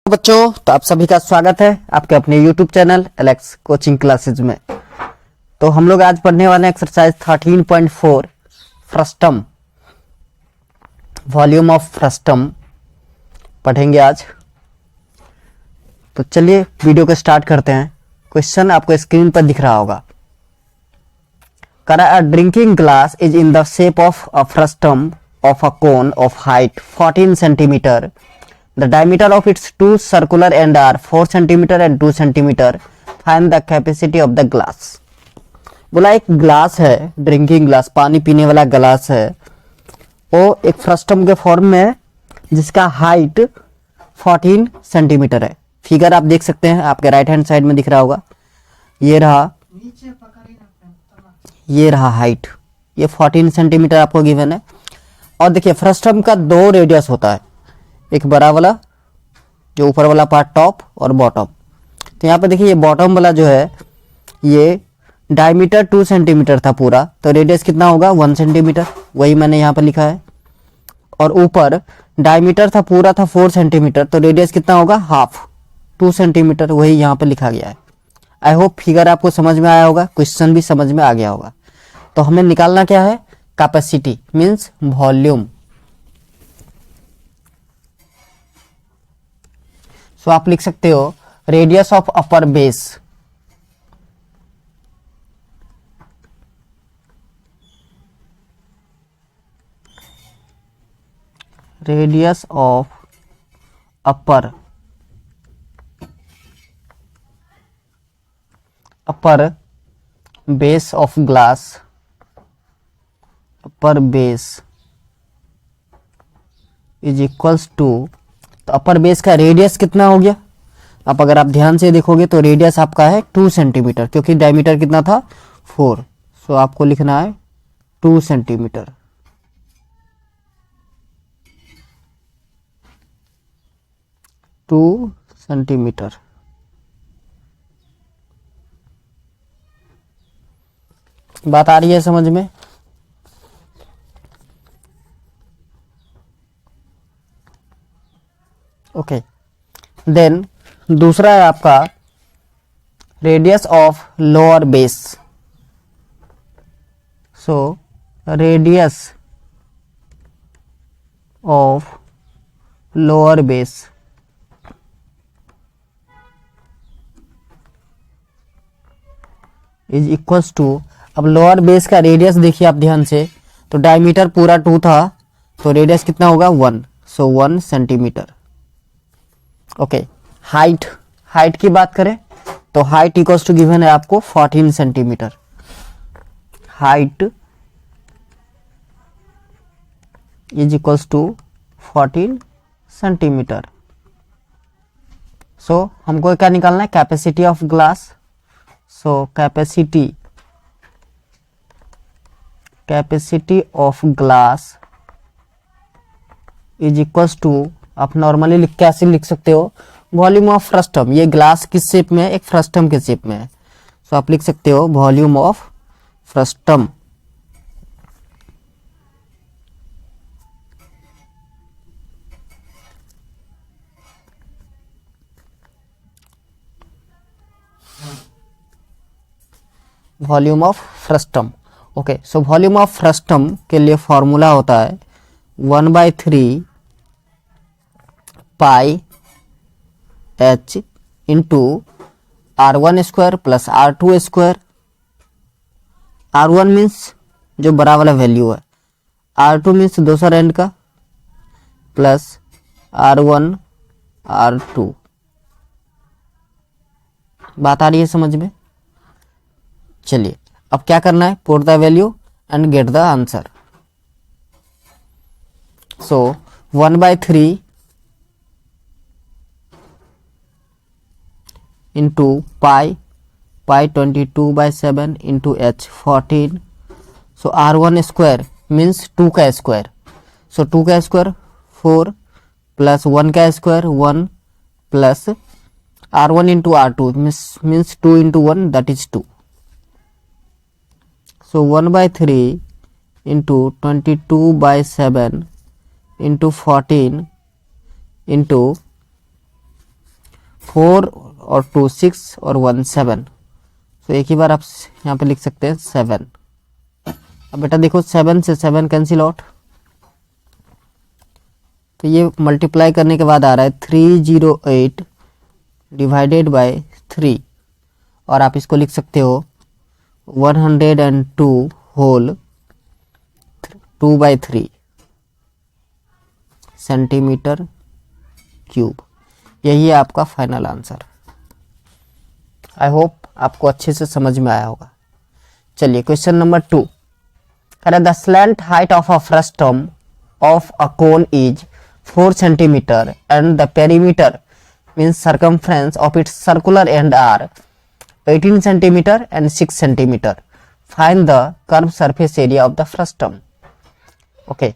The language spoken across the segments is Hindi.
बच्चों, तो आप सभी का स्वागत है आपके अपने YouTube channel Alex coaching classes में। तो हम लोग आज पढ़ने वाले हैं exercise 13.4 frustum, volume of frustum पढ़ेंगे आज। तो चलिए वीडियो को स्टार्ट करते हैं। क्वेश्चन आपको स्क्रीन पर दिख रहा होगा। A drinking glass is in the shape of a frustum of a cone of height 14 centimetre. The diameter of its two circular ends are 4 cm and 2 cm. Find the capacity of the glass. बोला एक ग्लास है, ड्रिंकिंग ग्लास, पानी पीने वाला ग्लास है, वो एक फ्रस्टम के फॉर्म में है जिसका हाइट 14 सेंटीमीटर है। फिगर आप देख सकते हैं, आपके राइट हैंड साइड में दिख रहा होगा। ये रहा हाइट, ये 14 सेंटीमीटर आपको गिवन है। और देखिए फ्रस्टम का दो रेडियस होता है, एक बड़ा वाला जो ऊपर वाला पार्ट टॉप और बॉटम। तो यहाँ पे देखिए ये बॉटम वाला जो है ये डायमीटर 2 सेंटीमीटर था पूरा, तो रेडियस कितना होगा 1 सेंटीमीटर, वही मैंने यहाँ पे लिखा है। और ऊपर डायमीटर था पूरा था 4 सेंटीमीटर, तो रेडियस कितना होगा हाफ 2 सेंटीमीटर, वही यहाँ पे लिखा गया है। आई होप फिगर आपको समझ में आया होगा, क्वेश्चन भी समझ में आ गया होगा। तो हमें निकालना क्या है, कैपेसिटी मीन्स वॉल्यूम। सो आप लिख सकते हो radius of upper base, radius of upper base of glass, upper base is equals to, तो अपर बेस का रेडियस कितना हो गया। अब अगर आप ध्यान से देखोगे तो रेडियस आपका है 2 सेंटीमीटर, क्योंकि डायमीटर कितना था 4। सो आपको लिखना है 2 सेंटीमीटर। बात आ रही है समझ में। ओके, देन दूसरा है आपका radius of lower base. So radius of lower base is equals to, अब लोअर बेस का रेडियस देखिए आप ध्यान से, तो डायमीटर पूरा 2 था, तो रेडियस कितना होगा 1, सो 1 सेंटीमीटर। ओके, हाइट की बात करें तो हाइट इक्वल्स टू गिवन है आपको 14 centimetre. Height is equals to 14 centimetre. So हमको क्या निकालना है, capacity of glass. So capacity of glass is equals to, आप नॉर्मली कैसे लिख सकते हो, वॉल्यूम ऑफ फ्रस्टम। ये ग्लास किस शेप में है, एक फ्रस्टम के शेप में है। सो आप लिख सकते हो volume of frustum volume of frustum. Okay, so volume of frustum के लिए फॉर्मूला होता है 1/3 pi h into R1 square plus R2 square. R1 means जो बड़ा वाला वैल्यू है, R2 मीन्स दूसरा एंड का, प्लस R1 R2। बात आ रही है समझ में। चलिए अब क्या करना है, put the value and get the answer. So 1/3 into pi 22/7 into h 14। So R1 square means 2 का स्क्वायर, सो 2 का स्क्वायर 4 प्लस 1 का square 1 plus R1 into R2 means 2 into 1 that is 2। So 1/3 into 22/7 into 14 into 4 और 2 6 और 1 7, तो एक ही बार आप यहाँ पे लिख सकते हैं 7। अब बेटा देखो 7 से 7 कैंसिल आउट, तो ये मल्टीप्लाई करने के बाद आ रहा है 308 डिवाइडेड बाय 3, और आप इसको लिख सकते हो 102 होल 2/3 सेंटीमीटर क्यूब। यही है आपका फाइनल आंसर। आई होप आपको अच्छे से समझ में आया होगा। चलिए question number 2, the slant height of a frustum of a cone is 4 centimeter and the perimeter means circumference of its circular end are 18 centimeter and 6 centimeter. Find the curved surface area of the frustum. Okay.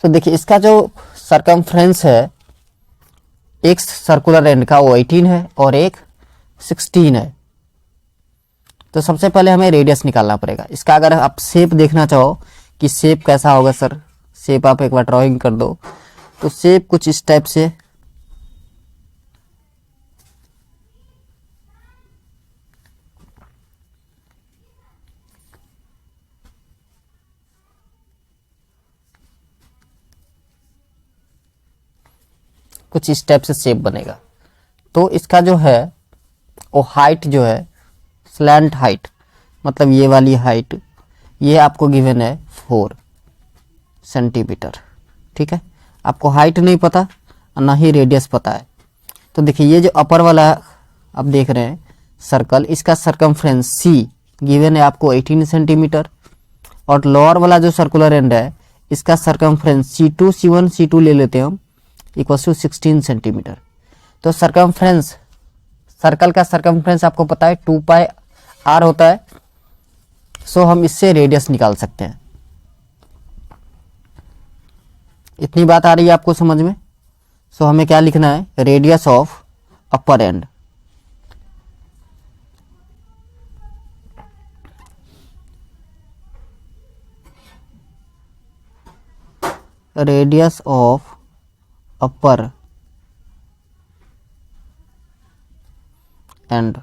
So देखिए इसका जो circumference है एक सर्कुलर एंड का वो 18 है और एक 16 है। तो सबसे पहले हमें रेडियस निकालना पड़ेगा इसका। अगर आप शेप देखना चाहो कि शेप कैसा होगा सर, शेप आप एक बार ड्राइंग कर दो, तो शेप कुछ इस टाइप से शेप बनेगा। तो इसका जो है वो हाइट जो है स्लैंट हाइट, मतलब ये वाली हाइट, ये आपको गिवन है 4 सेंटीमीटर। ठीक है, आपको हाइट नहीं पता और ना ही रेडियस पता है। तो देखिए ये जो अपर वाला आप देख रहे हैं सर्कल, इसका सरकमफ्रेंस सी गिवन है आपको 18 सेंटीमीटर, और लोअर वाला जो सर्कुलर एंड है इसका सरकमफ्रेंस C2 C1 C2 ले लेते हैं हम, इक्वल टू 16 सेंटीमीटर। तो सरकमफ्रेंस, सर्कल का सरकमफ्रेंस आपको पता है 2 पाई r होता है। सो हम इससे रेडियस निकाल सकते हैं। इतनी बात आ रही है आपको समझ में? सो हमें क्या लिखना है, radius of upper end. Radius of upper end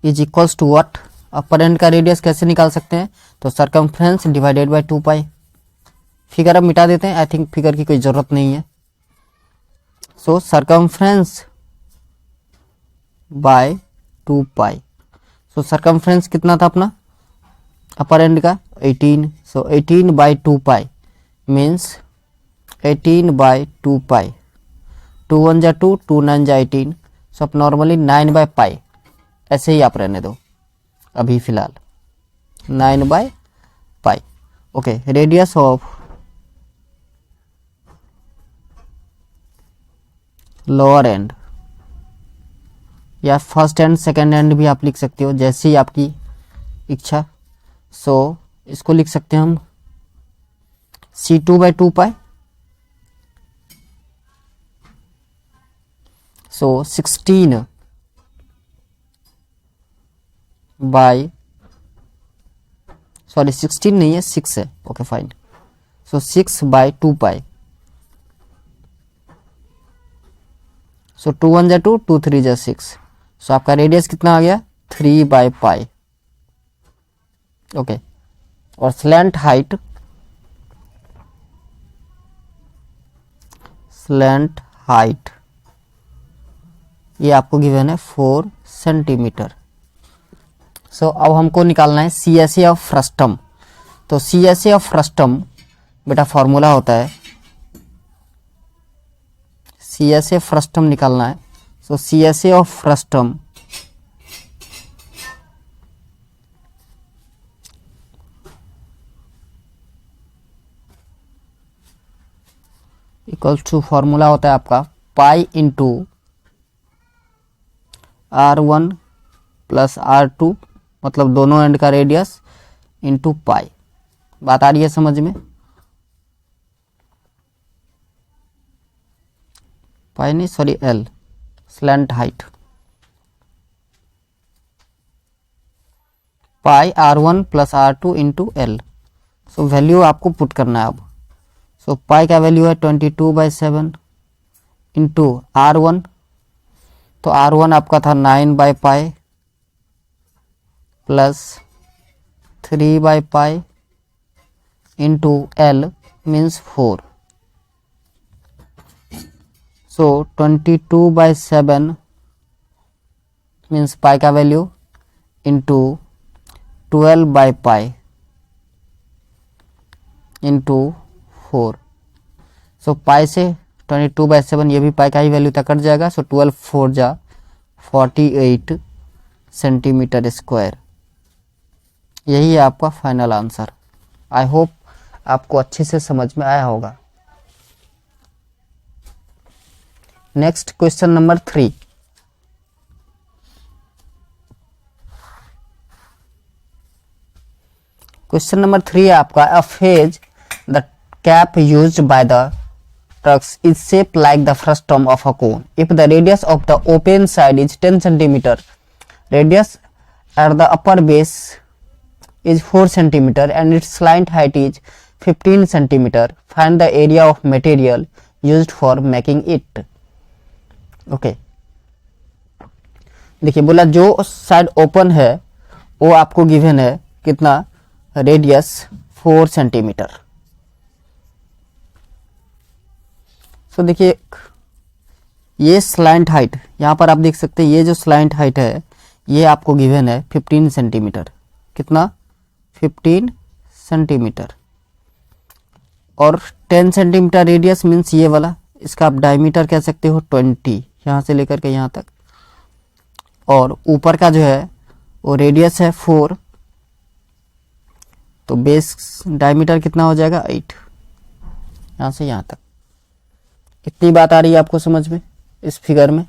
is equals to what? Upper end का रेडियस कैसे निकाल सकते हैं? तो circumference divided by 2 pi. Figure अब मिटा देते हैं, आई थिंक फिगर की कोई जरूरत नहीं है। सो सरकमफ्रेंस बाय 2 पाई। सो सरकमफ्रेंस कितना था अपना अपर एंड का? 18। सो 18 बाय 2 पाई मीन्स 18 बाय 2 पाई। 2 1 जा 2, 2 9 जा 18। सो अब नॉर्मली 9 बाय पाई, ऐसे ही आप रहने दो अभी फिलहाल 9 by pi. Okay, radius of lower and, या फर्स्ट एंड सेकेंड एंड भी आप लिख सकते हो जैसे ही आपकी इच्छा। सो इसको लिख सकते हैं हम C2 by 2 pi. So 16 by, sorry 16 नहीं है 6 है। Okay fine. So 6 by 2 pi. So 2 1 जा 2, 2 3 जा 6। सो आपका रेडियस कितना आ गया? 3 बाय पाई। ओके, और स्लैंट हाइट, स्लैंट हाइट ये आपको गिवन है 4 सेंटीमीटर। सो अब हमको निकालना है CSA ऑफ फ्रस्टम। तो CSA ऑफ फ्रस्टम बेटा फॉर्मूला होता है, CSA फ्रस्टम निकालना है। So CSA of frustum equals to, formula होता है आपका pi into R1 plus R2, मतलब दोनों एंड का रेडियस, इंटू पाई। बात आ रही है समझ में? पाई नहीं, सॉरी L, स्लैंट हाइट पाई R1 plus R2 into L। So value आपको पुट करना है अब। सो पाई का वैल्यू है 22/7 इंटू R1, तो R1 आपका था 9/π प्लस 3/π इंटू L मीन्स 4, सो 22/7 मीन्स पाई का वैल्यू इंटू 12/π इंटू 4, सो पाई से 22/7 ये भी पाई का ही वैल्यू तक कट जाएगा, सो 12 4 जा 48 सेंटीमीटर स्क्वायर। यही है आपका फाइनल आंसर। आई होप आपको अच्छे से समझ में आया होगा। Next question number 3। Question number 3 है आपका, a phase the cap used by the trucks is shaped like the frustum of a cone. If the radius of the open side is 10 centimeter, radius at the upper base is 4 centimeter and its slant height is 15 centimeter. Find the area of material used for making it. Okay. देखिए बोला जो साइड ओपन है वो आपको गिवन है कितना, रेडियस 4 सेंटीमीटर। तो देखिए ये स्लैंट हाइट, यहाँ पर आप देख सकते हैं ये जो स्लैंट हाइट है ये आपको गिवन है 15 सेंटीमीटर। कितना, 15 सेंटीमीटर। और 10 सेंटीमीटर रेडियस मीन्स ये वाला, इसका आप डायमीटर कह सकते हो 20, यहाँ से लेकर के यहाँ तक। और ऊपर का जो है वो रेडियस है 4, तो बेस डायमीटर कितना हो जाएगा 8, यहाँ से यहाँ तक। इतनी बात आ रही है आपको समझ में इस फिगर में?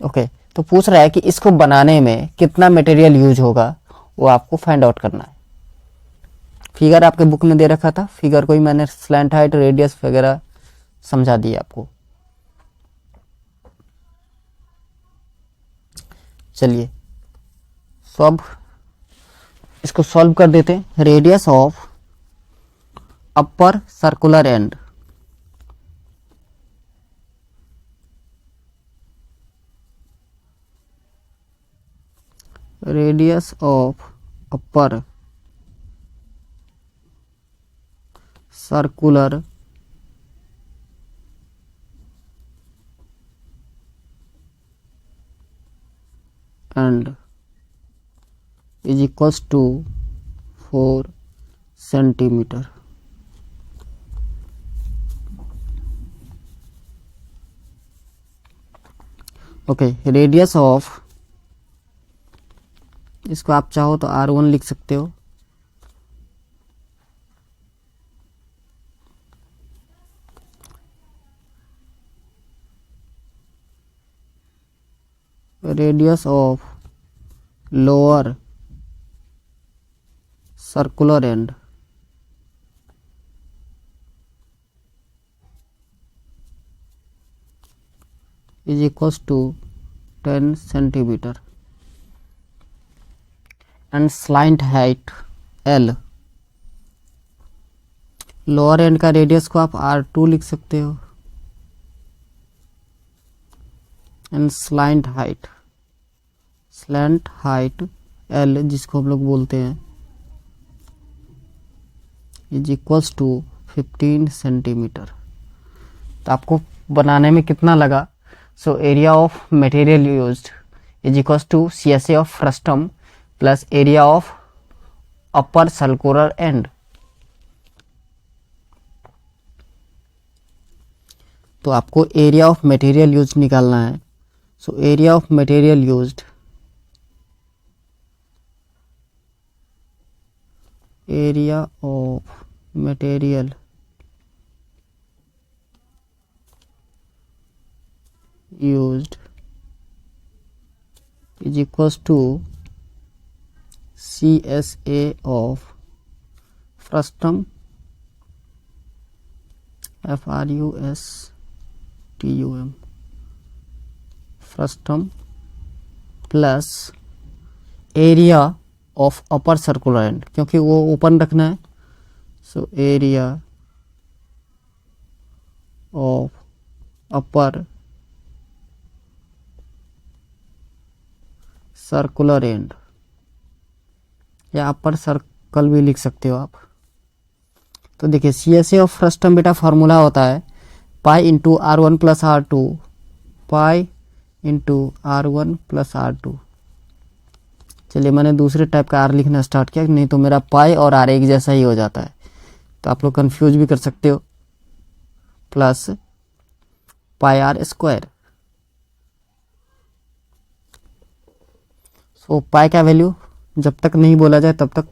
ओके, तो पूछ रहा है कि इसको बनाने में कितना मटेरियल यूज होगा, वो आपको फाइंड आउट करना है। फिगर आपके बुक में दे रखा था, फिगर को ही मैंने स्लैंट हाइट रेडियस वगैरह समझा दिया आपको। चलिए इसको सॉल्व कर देते हैं। Radius of upper circular and, radius of upper circular and is equals to 4 centimeter. Okay, radius of, इसको आप चाहो तो R1 लिख सकते हो, radius of lower circular end is equals to 10 centimetre and slant height L। Lower end का रेडियस को आप R2 लिख सकते हो एंड स्लाइंट हाइट L जिसको हम लोग बोलते हैं इज इक्वल्स टू 15 सेंटीमीटर। तो आपको बनाने में कितना लगा? So area of material used is equals to CSA of frustum plus area of upper circular end. तो आपको एरिया ऑफ मटेरियल यूज निकालना है। So area of material used is equals to CSA of frustum FRUSTUM frustum plus area of upper circular end, क्योंकि वो ओपन रखना है। So area of upper circular end, या अपर सर्कल भी लिख सकते हो आप। तो देखिए CSA ऑफ फ्रस्टम बेटा फॉर्मूला होता है pi into R1 plus R2, pi into R1 plus R2। चलिए मैंने दूसरे टाइप का R लिखना स्टार्ट किया, नहीं तो मेरा पाई और R एक जैसा ही हो जाता है, तो आप लोग कंफ्यूज भी कर सकते हो। Plus pi R square. So pi का वैल्यू जब तक नहीं बोला जाए तब तक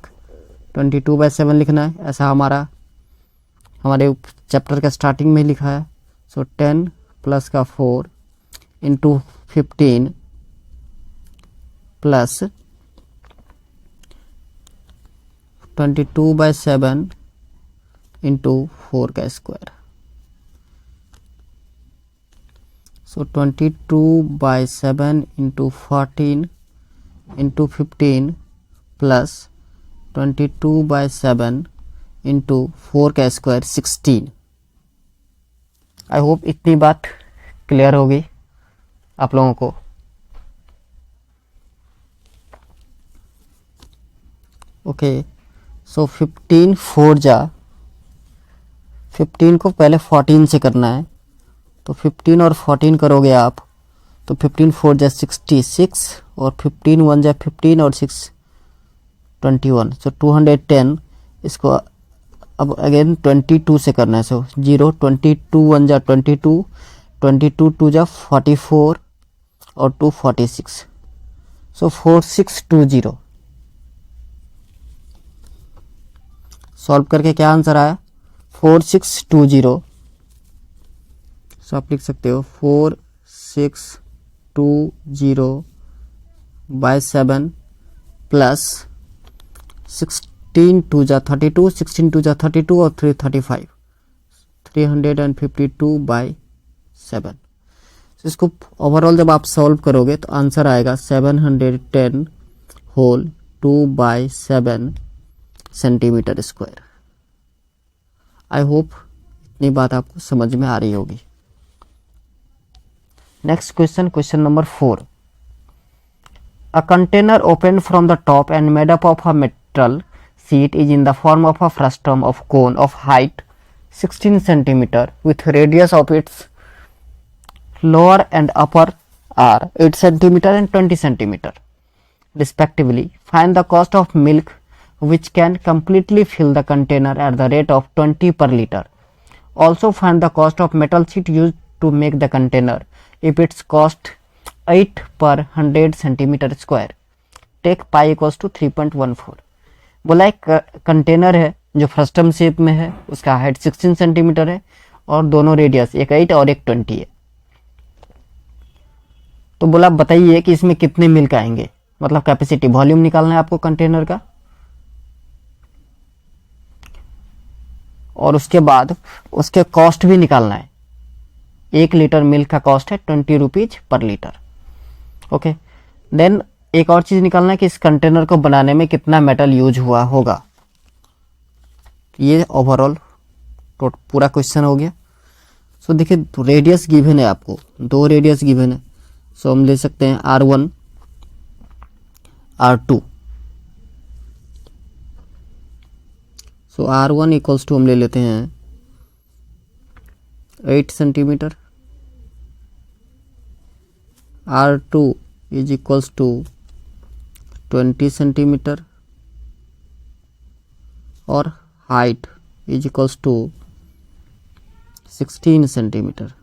22/7 लिखना है, ऐसा हमारे चैप्टर का स्टार्टिंग में लिखा है। सो 10 प्लस का 4 इंटू 15 प्लस 22/7 इंटू 4 का स्क्वायर। सो 22/7 इंटू 14 इंटू 15 प्लस 22/7 इंटू 4 का स्क्वायर 16। आई होप इतनी बात क्लियर होगी आप लोगों को। ओके, सो 15 4 जा, 15 को पहले 14 से करना है, तो 15 और 14 करोगे आप तो 15 4 जा 66 और 15 1 जा 15 और 6 21, सो 210। इसको अब अगेन 22 से करना है, सो 0 22 1 जा 22, 22 2 जा 44 और 2 46, सो 4620। सॉल्व करके क्या आंसर आया 4620। सो आप लिख सकते हो 4620/7 प्लस 16 2 जा 32, 16 2 जा 32 और 3 35, 352/7। इसको ओवरऑल जब आप सॉल्व करोगे तो आंसर आएगा 710 whole 2/7 centimetre square. I hope इतनी बात आपको समझ में आ रही होगी। Next question, question number 4। A container open from the top and made up of a metal sheet is in the form of a frustum of cone of height 16 cm with radius of its lower and upper are 8 cm and 20 cm respectively. Find the cost of milk which can completely fill the container at the rate of 20 per liter. Also find the cost of metal sheet used to make the container if its cost 8 per 100 centimeter square. Take pi equals to 3.14. बोला एक कंटेनर है जो फ्रस्टम शेप में है, उसका हाइट 16 सेंटीमीटर है और दोनों रेडियस एक 8 और एक 20 है। तो बोला बताइए कि इसमें कितने मिल्क आएंगे, मतलब कैपेसिटी वॉल्यूम निकालना है आपको कंटेनर का, और उसके बाद उसके कॉस्ट भी निकालना है। 1 लीटर मिल्क का कॉस्ट है 20 rupees per litre. Okay, then एक और चीज निकालना है कि इस कंटेनर को बनाने में कितना मेटल यूज हुआ होगा। ये ओवरऑल पूरा क्वेश्चन हो गया। सो देखिए रेडियस गिवन है आपको, 2 रेडियस गिवन है। सो हम ले सकते हैं R1 R2। So R1 equals to हम ले लेते हैं 8 centimetre, R2 is equals to 20 centimetre और height is equals to 16 centimetre.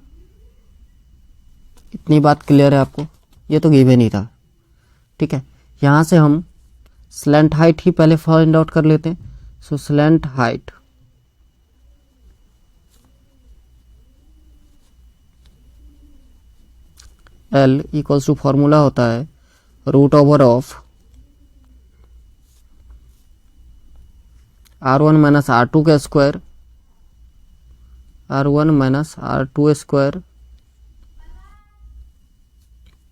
इतनी बात क्लियर है आपको, ये तो गिवन ही था। ठीक है, यहाँ से हम स्लैंट हाइट ही पहले फाइंड आउट कर लेते हैं। So slant height L equals to formula होता है root over of R1 minus R2 का square, R1 minus R2 square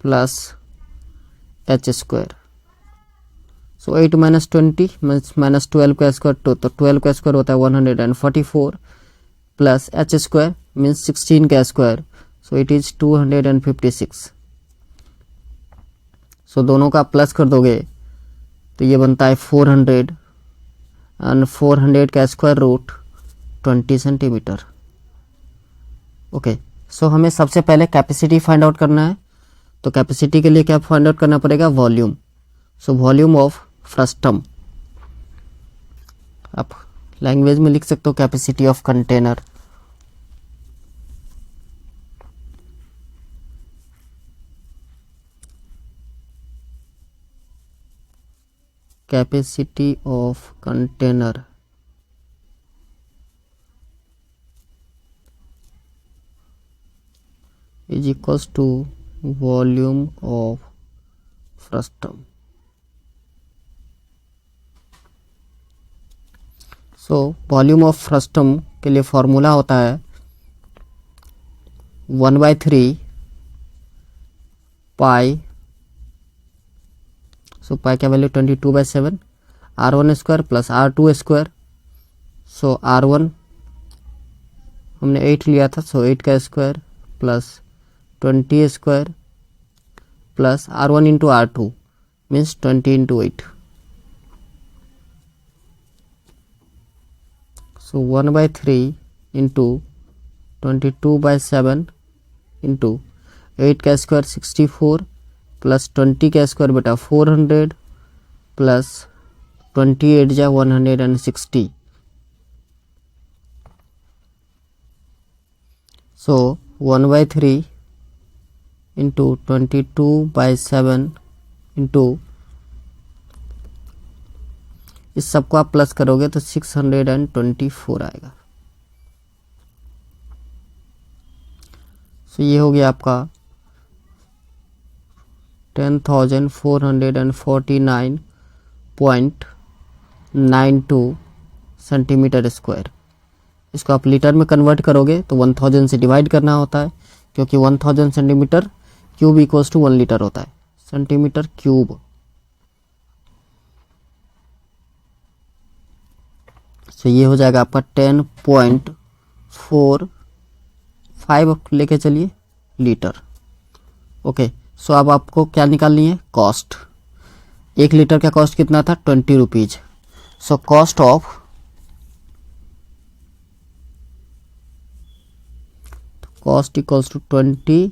plus H square. So 8 minus 20 minus 12 का स्क्वायर, तो 12 का स्क्वायर होता है 144 प्लस H स्क्वायर मीन्स 16 का स्क्वायर। So it is 256। सो दोनों का प्लस कर दोगे तो ये बनता है 400 एंड 400 का स्क्वायर रूट 20 सेंटीमीटर। ओके, सो हमें सबसे पहले कैपेसिटी फाइंड आउट करना है। तो कैपेसिटी के लिए क्या फाइंड आउट करना पड़ेगा? Volume. So volume of frustum, आप लैंग्वेज में लिख सकते हो capacity of container. Capacity of container is equals to volume of frustum. So volume of frustum के लिए फॉर्मूला होता है 1/3 पाई। सो पाई का value 22/7 R1 square plus R2 square. So R1 हमने 8 लिया था, सो 8 का square plus 20 square plus R1 into R2 means 20 into 8। So 1/3 into 22/7 into 8 का स्क्वायर 64 प्लस 20 का स्क्वायर बेटा 400 प्लस 28 जा 160। सो 1/3 इंटू 22/7 इंटू इस सबको आप प्लस करोगे तो 624 आएगा। सो ये हो गया आपका 10,449.92 सेंटीमीटर स्क्वायर। इसको आप लीटर में कन्वर्ट करोगे तो 1000 से डिवाइड करना होता है, क्योंकि 1000 centimetre cube equals to 1 litre होता है, सेंटीमीटर क्यूब। तो ये हो जाएगा आपका 10.45 लेके चलिए लीटर। ओके, सो अब आपको क्या निकालनी है? कॉस्ट। 1 लीटर का कॉस्ट कितना था? 20 rupees. So cost of cost equals to 20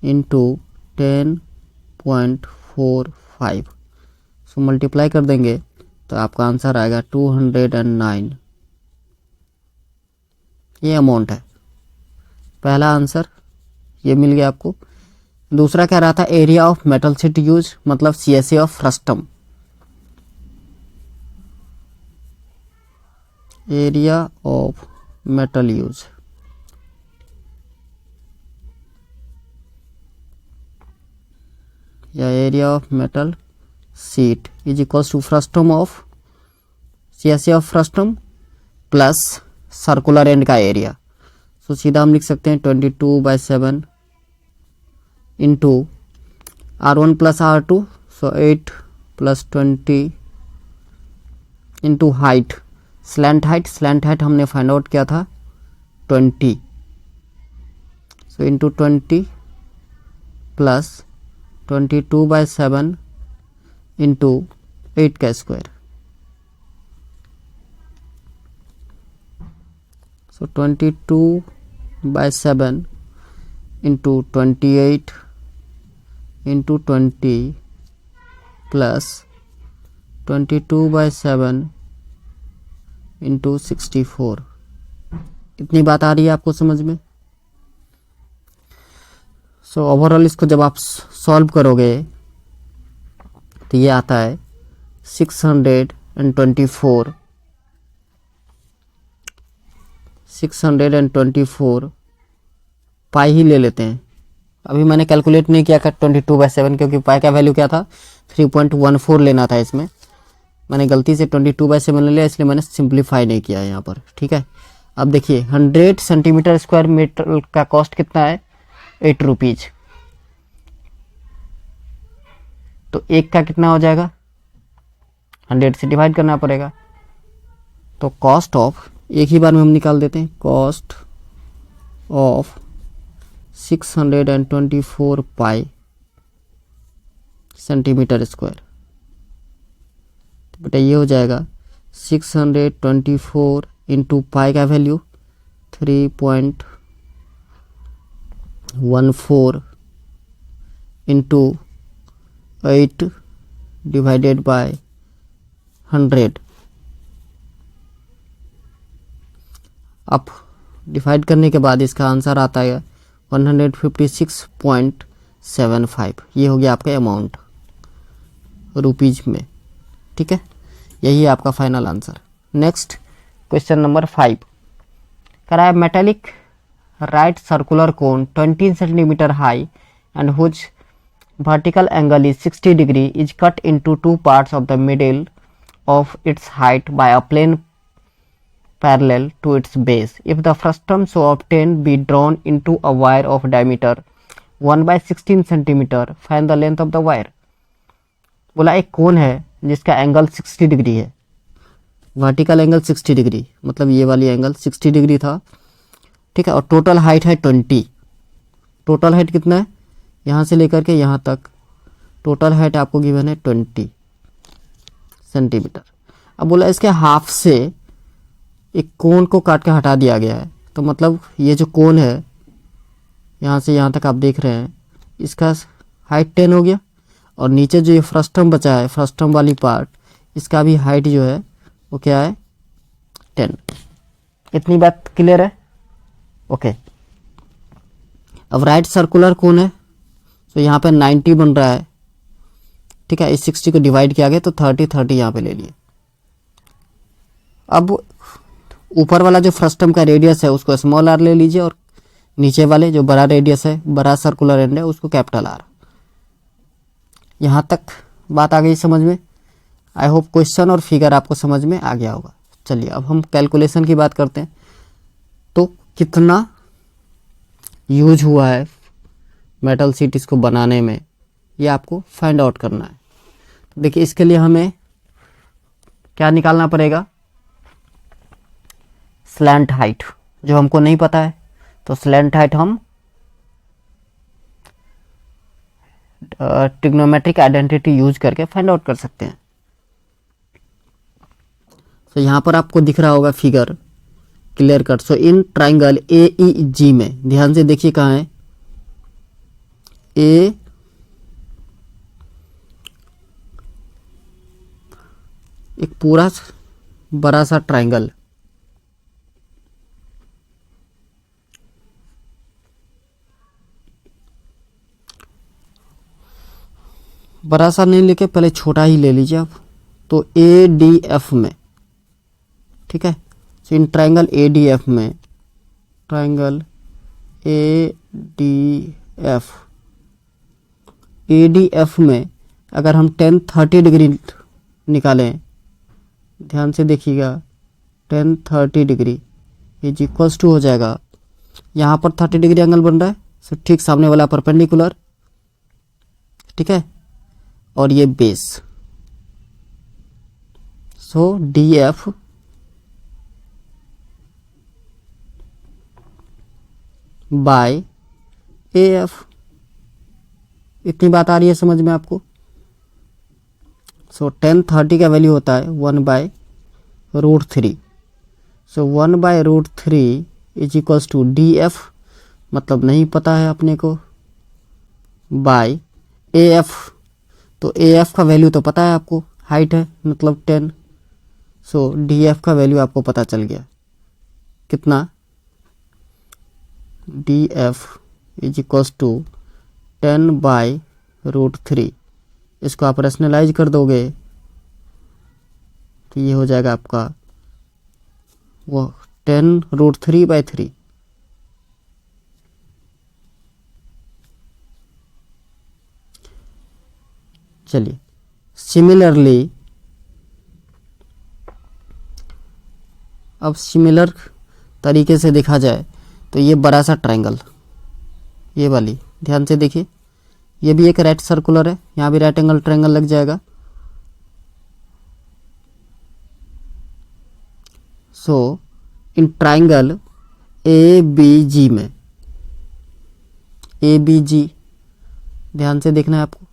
into 10.45। So multiply कर देंगे तो आपका आंसर आएगा 209। ये अमाउंट है। पहला आंसर ये मिल गया आपको। दूसरा क्या रहा था? Area of metal sheet use, मतलब CSA of frustum. Area of metal use या area of metal sheet is equals to frustum of CSA of frustum plus circular end का एरिया। सो सीधा हम लिख सकते हैं 22/7 into R1 plus R2, so 8 plus 20 into height, slant height हमने फाइंड आउट किया था 20, सो इंटू 20 प्लस 22/7 इंटू 8 का स्क्वायर। सो 22/7 इंटू 28 इंटू 20 प्लस 22/7 इंटू 64। इतनी बात आ रही है आपको समझ में? सो ओवरऑल इसको जब आप सॉल्व करोगे तो ये आता है 624 पाई ही ले लेते हैं। अभी मैंने कैलकुलेट नहीं किया था 22/7, क्योंकि पाई का वैल्यू क्या था 3.14 लेना था। इसमें मैंने गलती से 22/7 ले लिया, इसलिए मैंने सिंप्लीफाई नहीं किया यहाँ पर। ठीक है, अब देखिए 100 सेंटीमीटर स्क्वायर मीटर का कॉस्ट कितना है? 8 रुपीज। तो एक का कितना हो जाएगा? 100 से डिवाइड करना पड़ेगा। तो कॉस्ट ऑफ, एक ही बार में हम निकाल देते हैं, cost of 624 pi centimetre square. तो बेटा ये हो जाएगा 624 इंटू पाई का वैल्यू 3.14 इंटू 8 डिवाइडेड बाय 100। अब डिवाइड करने के बाद इसका आंसर आता है 156.75। ये हो गया आपका अमाउंट रुपीज में। ठीक है, यही है आपका final answer. Next question number 5 कह रहा है metallic right circular cone 20 centimetre high and whose vertical angle is 60 degree is cut into two parts of the middle of its height by a plane parallel to its base. If the frustum so obtained be drawn into a wire of diameter 1/16 centimeter, find the length of the wire. बोला एक कोन है जिसका एंगल 60 डिग्री है, वर्टिकल एंगल 60 डिग्री, मतलब ये वाली एंगल 60 डिग्री था। ठीक है, और टोटल हाइट है 20। टोटल हाइट कितना है यहाँ से लेकर के यहाँ तक? टोटल हाइट आपको गिवन है 20 सेंटीमीटर। अब बोला इसके हाफ से एक कोन को काट के हटा दिया गया है, तो मतलब ये जो कोन है यहाँ से यहाँ तक आप देख रहे हैं, इसका हाइट 10 हो गया, और नीचे जो ये फ्रस्टम बचा है, फ्रस्टम वाली पार्ट, इसका भी हाइट जो है वो क्या है 10। इतनी बात क्लियर है? ओके। अब राइट सर्कुलर कोन है, तो यहाँ पे 90 बन रहा है। ठीक है, इस 60 को डिवाइड किया गया तो 30 यहाँ पे ले लिए। अब ऊपर वाला जो फ्रस्टम का रेडियस है उसको स्मॉल आर ले लीजिए, और नीचे वाले जो बड़ा रेडियस है, बड़ा सर्कुलर एंड है, उसको कैपिटल आर। यहाँ तक बात आ गई समझ में? आई होप क्वेश्चन और फिगर आपको समझ में आ गया होगा। चलिए अब हम कैलकुलेशन की बात करते हैं। तो कितना यूज हुआ है मेटल शीट इसको बनाने में, ये आपको फाइंड आउट करना है। तो देखिए इसके लिए हमें क्या निकालना पड़ेगा? स्लैंट हाइट, जो हमको नहीं पता है, तो स्लैंट हाइट हम ट्रिग्नोमेट्रिक आइडेंटिटी यूज करके फाइंड आउट कर सकते हैं। तो यहाँ पर आपको दिख रहा होगा figure clear cut. So in triangle AEG में ध्यान से देखिए कहाँ है, ए एक पूरा बड़ा सा ट्राइंगल, बड़ा सा नहीं लेके पहले छोटा ही ले लीजिए आप। तो ADF में, ठीक है, तो इन ट्राइंगल ADF में, ट्राइंगल ADF में अगर हम 10-30 डिग्री निकालें, ध्यान से देखिएगा, 10-30 डिग्री इज इक्वल्स टू हो जाएगा, यहाँ पर 30 डिग्री एंगल बन रहा है, सो ठीक सामने वाला परपेंडिकुलर, ठीक है, और ये बेस। सो DF बाय AF। इतनी बात आ रही है समझ में आपको? सो 10-30 का वैल्यू होता है 1/√3। So 1/√3 is equals to DF, मतलब नहीं पता है अपने को, बाय AF। तो AF का वैल्यू तो पता है आपको, हाइट है मतलब 10। सो DF का वैल्यू आपको पता चल गया कितना, DF इज इक्वल्स टू 10/√3। इसको आप रेशनलाइज कर दोगे तो ये हो जाएगा आपका वो 10√3/3। चलिए सिमिलरली, अब सिमिलर तरीके से देखा जाए तो ये बड़ा सा ट्रायंगल, ये वाली ध्यान से देखिए, ये भी एक राइट सर्कुलर है, यहाँ भी राइट एंगल ट्रायंगल लग जाएगा। सो इन ट्रायंगल ABG में, ABG, ध्यान से देखना है आपको।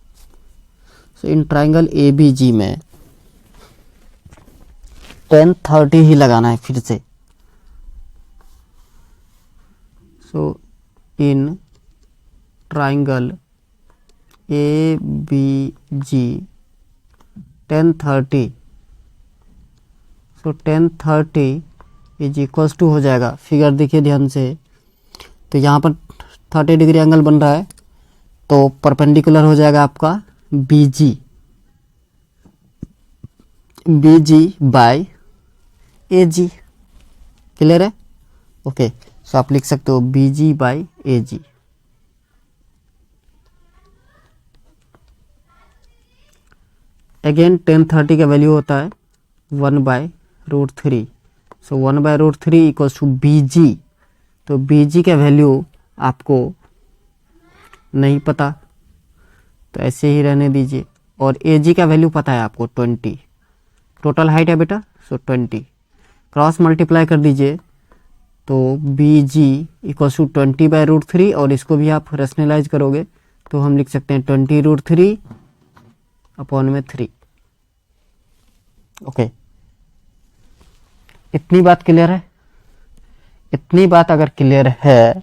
सो इन ट्राइंगल ABG में tan 30 ही लगाना है फिर से। So in triangle ABG tan 30, so tan 30 is equals to हो जाएगा, फिगर देखिए ध्यान से, तो यहाँ पर 30 डिग्री एंगल बन रहा है, तो परपेंडिकुलर हो जाएगा आपका BG बाय AG। क्लियर है? ओके, सो आप लिख सकते हो BG by AG। Again tan 30 का वैल्यू होता है 1/√3, सो 1/√3 इक्वल्स टू BG। तो BG का वैल्यू आपको नहीं पता, तो ऐसे ही रहने दीजिए। और AG का वैल्यू पता है आपको 20, टोटल हाइट है बेटा, सो 20 क्रॉस मल्टीप्लाई कर दीजिए, तो BG इक्वल्स टू 20/√3, और इसको भी आप रेशनलाइज करोगे तो हम लिख सकते हैं 20√3 अपॉन में 3। ओके, इतनी बात क्लियर है? इतनी बात अगर क्लियर है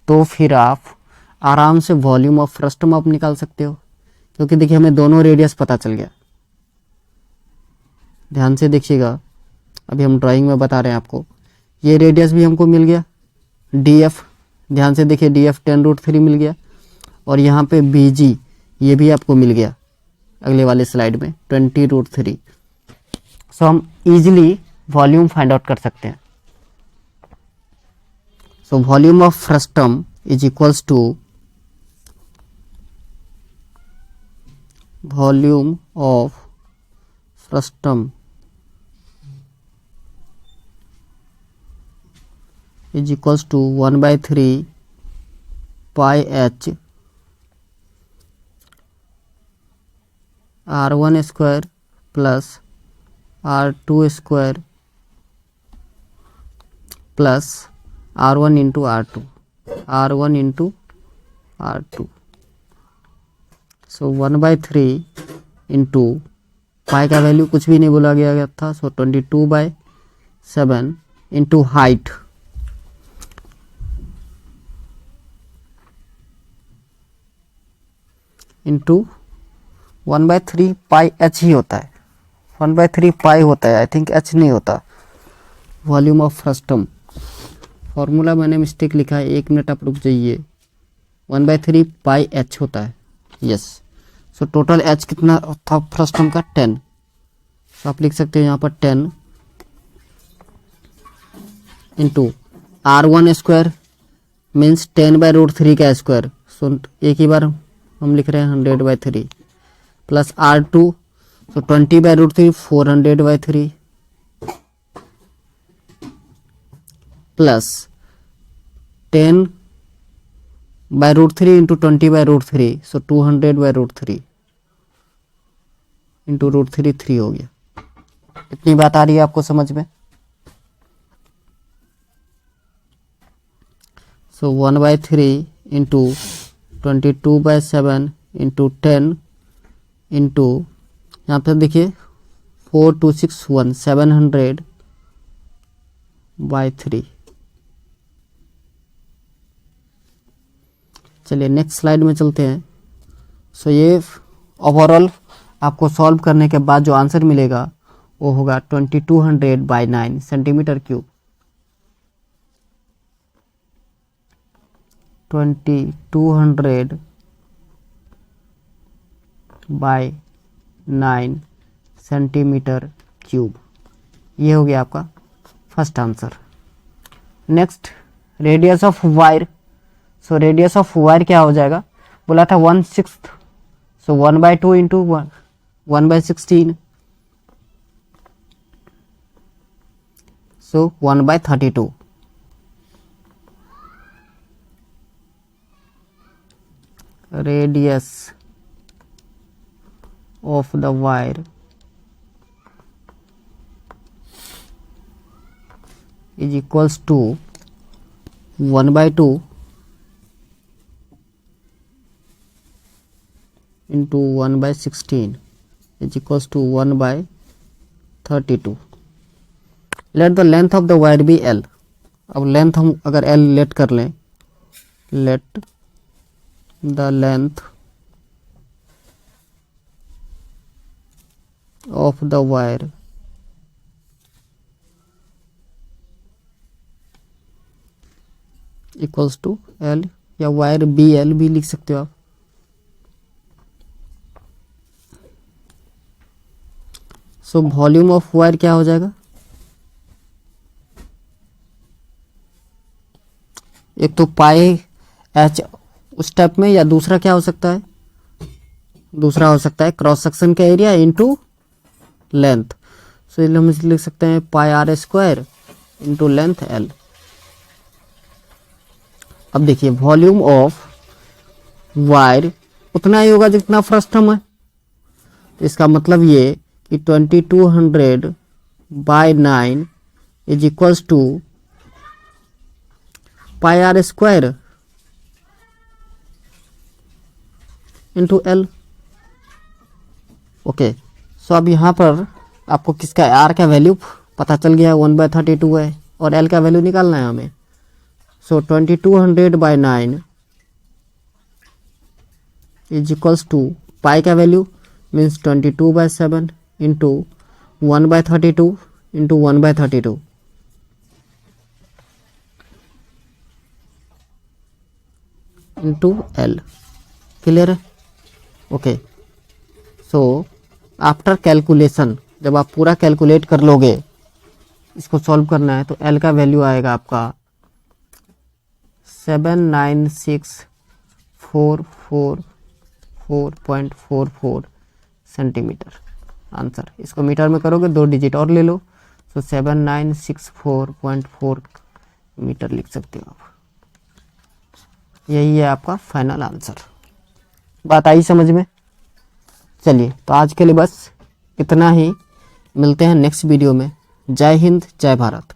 तो फिर आप आराम से वॉल्यूम ऑफ फ्रस्टम आप निकाल सकते हो, क्योंकि देखिए हमें दोनों रेडियस पता चल गया। ध्यान से देखिएगा, अभी हम ड्राइंग में बता रहे हैं आपको, ये रेडियस भी हमको मिल गया DF, ध्यान से देखिए DF tan√3 मिल गया, और यहाँ पे BG ये भी आपको मिल गया अगले वाले स्लाइड में 20√3। सो हम इजीली वॉल्यूम फाइंड आउट कर सकते हैं। So volume of frustum is equals to volume of frustum is equals to 1/3 pi h R1 square plus R2 square plus R1 into R2, R1 into R2। So 1/3 into pi का वैल्यू कुछ भी नहीं बोला गया था, so 22/7 into height, into 1/3 pi h ही होता है, 1/3 पाई होता है, आई थिंक h नहीं होता। वॉल्यूम ऑफ फ्रस्टम, फॉर्मूला मैंने मिस्टेक लिखा है, 1 मिनट आप रुक जाइए। 1/3 पाई h होता है, यस। सो टोटल h कितना था फ्रस्टम का? 10। तो आप लिख सकते हैं यहाँ पर 10 इंटू R1 स्क्वायर मीन्स 10/√3 का स्क्वायर, सो एक ही बार हम लिख रहे हैं 100/3 प्लस R2, सो 20/√3 400/3 प्लस 10/√3 इंटू 20/√3, सो 200/√3 इंटू √3 3 हो गया। इतनी बात आ रही है आपको समझ में? सो 1/3 इंटू 22/7 इंटू 10 इंटू यहाँ पर देखिए 4261 700/3। चलिए नेक्स्ट स्लाइड में चलते हैं। सो ये ओवरऑल आपको सॉल्व करने के बाद जो आंसर मिलेगा वो होगा 2200/9 सेंटीमीटर क्यूब। 2200/9 सेंटीमीटर क्यूब, ये हो गया आपका first answer. Next radius of wire. So radius of wire क्या हो जाएगा? बोला था 1/6, so 1/2 into 1/16, so 1/32। Radius of the wire is equals to 1/2 into 1/16 is equals to 1/32। Let the length of the wire be L. अब लेंथ हम अगर एल लेट कर लें, let the length of the wire equals to L, या वायर बी एल भी लिख सकते हो आप। सो वॉल्यूम ऑफ वायर क्या हो जाएगा, एक तो पाई एच उस टाइप में, या दूसरा क्या हो सकता है, दूसरा हो सकता है क्रॉस सेक्शन का एरिया इनटू लेंथ। सो हम इसे लिख सकते हैं pi R square into length L. अब देखिए वॉल्यूम ऑफ वायर उतना ही होगा जितना फ्रस्टम है, तो इसका मतलब ये कि 2200/9 is equals to pi R square into L. Okay, so अब यहाँ पर आपको किसका आर का वैल्यू पता चल गया, 1/32 है, और एल का वैल्यू निकालना है हमें। सो 2200/9 इज इक्वल्स टू पाई का value means 22/7 into 1/32 into 1/32 into L. Clear है? ओके, सो आफ्टर कैलकुलेशन जब आप पूरा कैलकुलेट कर लोगे, इसको सॉल्व करना है, तो एल का वैल्यू आएगा आपका 79644.44 सेंटीमीटर। आंसर इसको मीटर में करोगे 2 डिजिट और ले लो, तो 7964.4 मीटर लिख सकते हो आप। यही है आपका फाइनल आंसर। बात आई समझ में? चलिए, तो आज के लिए बस इतना ही, मिलते हैं नेक्स्ट वीडियो में। जय हिंद, जय भारत।